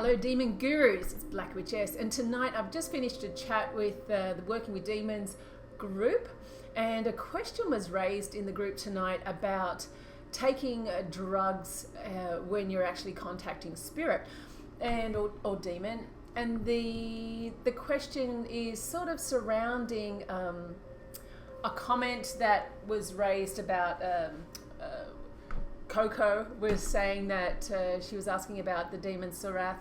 Hello Demon Gurus, it's Black Witch S, and tonight I've just finished a chat with the Working with Demons group, and a question was raised in the group tonight about taking drugs when you're actually contacting spirit and or demon, and the question is sort of surrounding a comment that was raised about Coco was saying that she was asking about the demon Surath,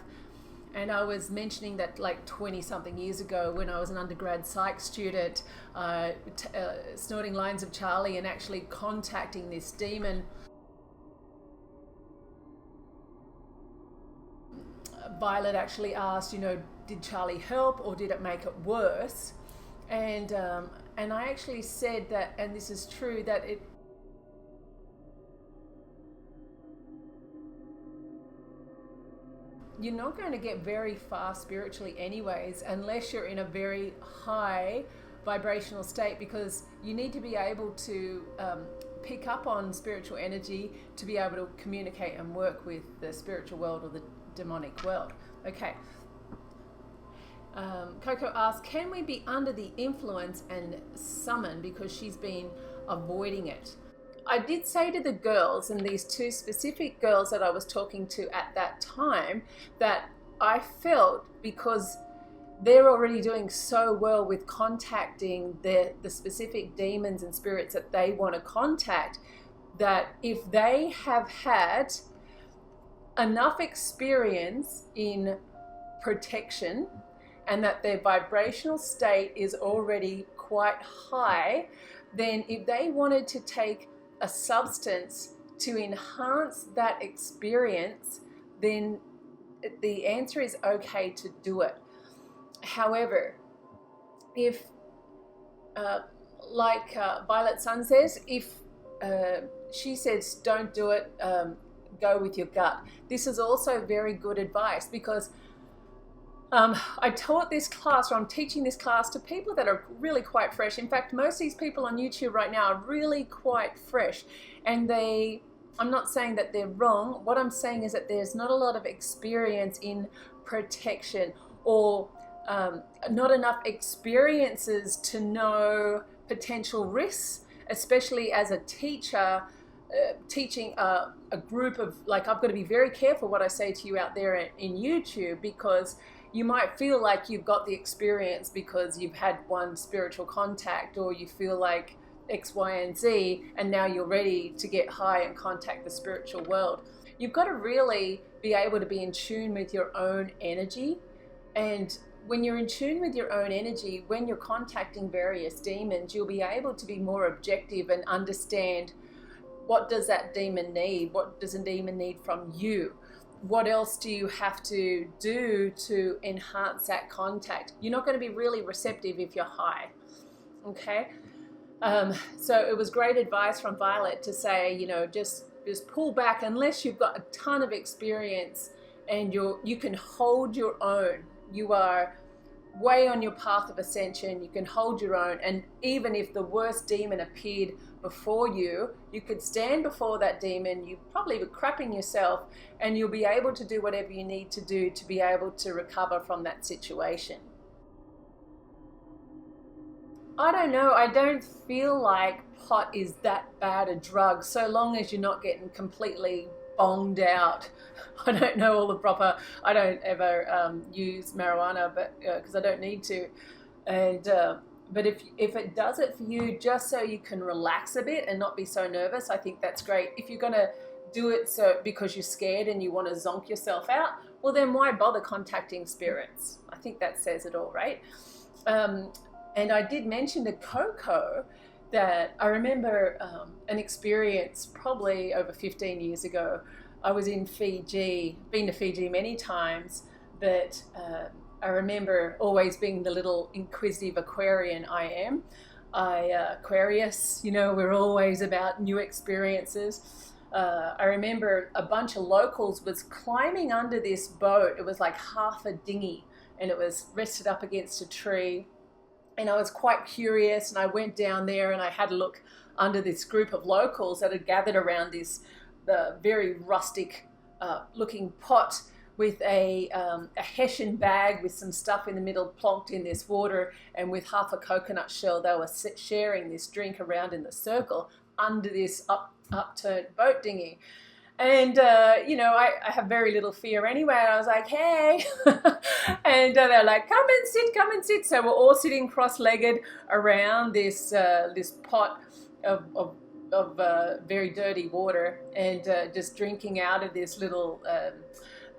and I was mentioning that like 20 something years ago when I was an undergrad psych student, snorting lines of Charlie and actually contacting this demon. Violet actually asked, did Charlie help or did it make it worse? And I actually said that, and this is true, that you're not going to get very far spiritually anyways unless you're in a very high vibrational state, because you need to be able to pick up on spiritual energy to be able to communicate and work with the spiritual world or the demonic world. Okay. Coco asked, can we be under the influence and summon because she's been avoiding it? I did say to the girls, and these two specific girls that I was talking to at that time, that I felt, because they're already doing so well with contacting the specific demons and spirits that they want to contact, that if they have had enough experience in protection and that their vibrational state is already quite high, then if they wanted to take a substance to enhance that experience, then the answer is okay to do it. However, if like Violet Sun says, if she says don't do it, go with your gut. This is also very good advice, because I taught this class, or I'm teaching this class to people that are really quite fresh. In fact, most of these people on YouTube right now are really quite fresh, and I'm not saying that they're wrong. What I'm saying is that there's not a lot of experience in protection, or not enough experiences to know potential risks, especially as a teacher, teaching a group of, like, I've got to be very careful what I say to you out there in YouTube, because you might feel like you've got the experience because you've had one spiritual contact, or you feel like X, Y, and Z, and now you're ready to get high and contact the spiritual world. You've got to really be able to be in tune with your own energy. And when you're in tune with your own energy, when you're contacting various demons, you'll be able to be more objective and understand, what does that demon need? What does a demon need from you? What else do you have to do to enhance that contact? You're not going to be really receptive if you're high. Okay? So it was great advice from Violet to say, just pull back unless you've got a ton of experience and you can hold your own. You are way on your path of ascension. You can hold your own, and even if the worst demon appeared before you, you could stand before that demon. You probably were crapping yourself, and you'll be able to do whatever you need to do to be able to recover from that situation. I don't know, I don't feel like pot is that bad a drug, so long as you're not getting completely bonged out. I don't know all the proper, I don't ever use marijuana, but because I don't need to. And but if it does it for you, just so you can relax a bit and not be so nervous, I think that's great. If you're going to do it so because you're scared and you want to zonk yourself out, well then why bother contacting spirits? I think that says it all, right? And I did mention to Coco that I remember an experience probably over 15 years ago. I was in Fiji, been to Fiji many times, but I remember always being the little inquisitive Aquarian I am. Aquarius, we're always about new experiences. I remember a bunch of locals was climbing under this boat. It was like half a dinghy, and it was rested up against a tree. And I was quite curious, and I went down there and I had a look under this group of locals that had gathered around this very rustic looking pot with a hessian bag with some stuff in the middle plonked in this water, and with half a coconut shell they were sharing this drink around in the circle under this upturned boat dinghy. And, I have very little fear anyway. I was like, hey. And they're like, come and sit. So we're all sitting cross-legged around this pot of very dirty water, and just drinking out of this little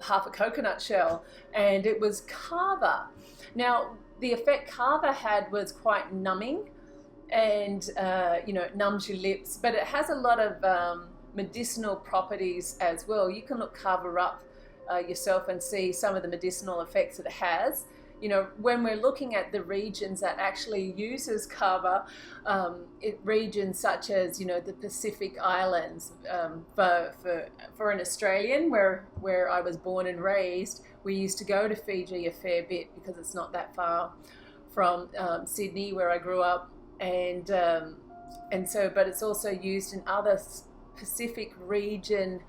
half a coconut shell. And it was kava. Now, the effect kava had was quite numbing, and, it numbs your lips, but it has a lot of medicinal properties as well. You can look kava up yourself and see some of the medicinal effects that it has. When we're looking at the regions that actually uses kava, regions such as the Pacific Islands. For an Australian, where I was born and raised, we used to go to Fiji a fair bit because it's not that far from Sydney, where I grew up, and so, but it's also used in other Pacific region,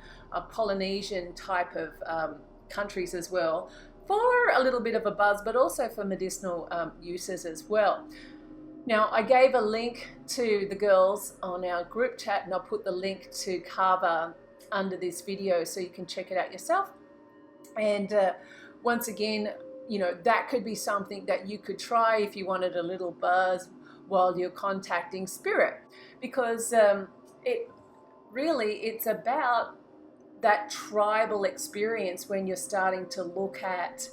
Polynesian type of countries as well, for a little bit of a buzz, but also for medicinal uses as well. Now, I gave a link to the girls on our group chat, and I'll put the link to kava under this video so you can check it out yourself. And once again, that could be something that you could try if you wanted a little buzz while you're contacting spirit, because it's about that tribal experience when you're starting to look at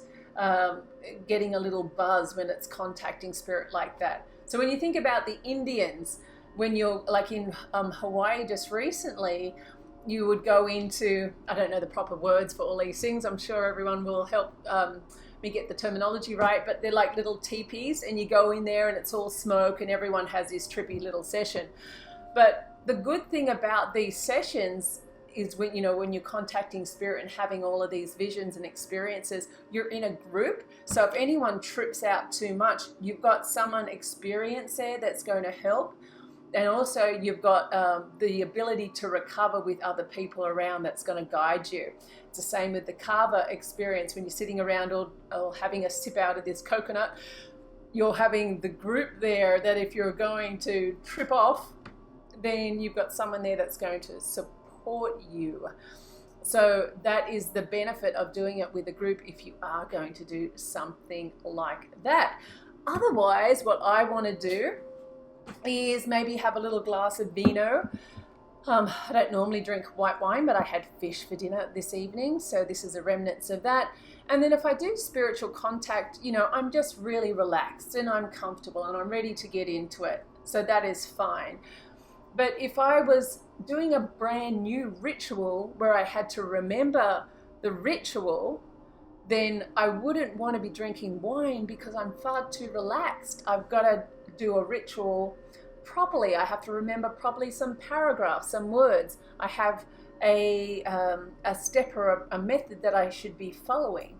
getting a little buzz when it's contacting spirit like that. So when you think about the Indians, when you're like in Hawaii just recently, you would go into, I don't know the proper words for all these things, I'm sure everyone will help me get the terminology right, but they're like little teepees, and you go in there and it's all smoke and everyone has this trippy little session. But the good thing about these sessions is when you're contacting spirit and having all of these visions and experiences, you're in a group. So if anyone trips out too much, you've got someone experienced there that's going to help. And also you've got the ability to recover with other people around that's going to guide you. It's the same with the kava experience. When you're sitting around or having a sip out of this coconut, you're having the group there that if you're going to trip off, then you've got someone there that's going to support you. So that is the benefit of doing it with a group if you are going to do something like that. Otherwise, what I want to do is maybe have a little glass of vino. I don't normally drink white wine, but I had fish for dinner this evening, so this is the remnants of that. And then if I do spiritual contact, I'm just really relaxed and I'm comfortable and I'm ready to get into it. So that is fine. But if I was doing a brand new ritual where I had to remember the ritual, then I wouldn't want to be drinking wine because I'm far too relaxed. I've got to do a ritual properly. I have to remember properly some paragraphs, some words. I have a step or a method that I should be following.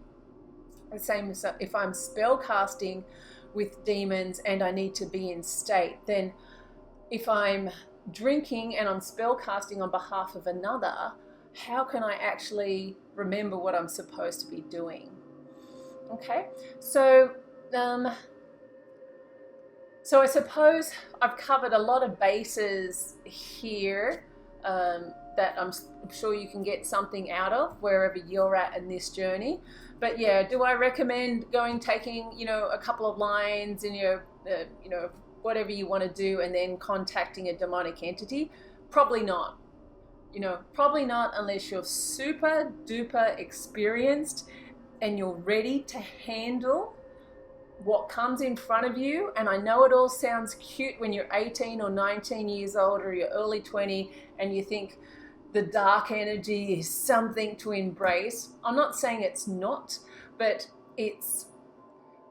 The same as if I'm spell casting with demons and I need to be in state, then if I'm drinking and I'm spell casting on behalf of another, how can I actually remember what I'm supposed to be doing? Okay, so I suppose I've covered a lot of bases here that I'm sure you can get something out of wherever you're at in this journey. But yeah, do I recommend taking a couple of lines in your whatever you want to do and then contacting a demonic entity? Probably not. Probably not unless you're super duper experienced and you're ready to handle what comes in front of you. And I know it all sounds cute when you're 18 or 19 years old or you're early 20 and you think the dark energy is something to embrace. I'm not saying it's not, but it's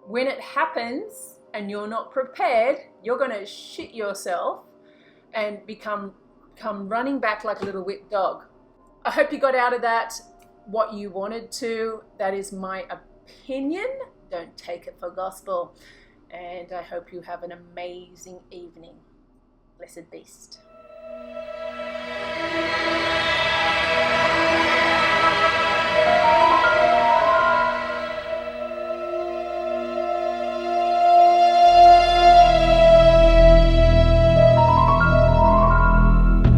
when it happens and you're not prepared, you're going to shit yourself and come running back like a little whipped dog. I hope you got out of that what you wanted to. That is my opinion. Don't take it for gospel. And I hope you have an amazing evening. Blessed beast.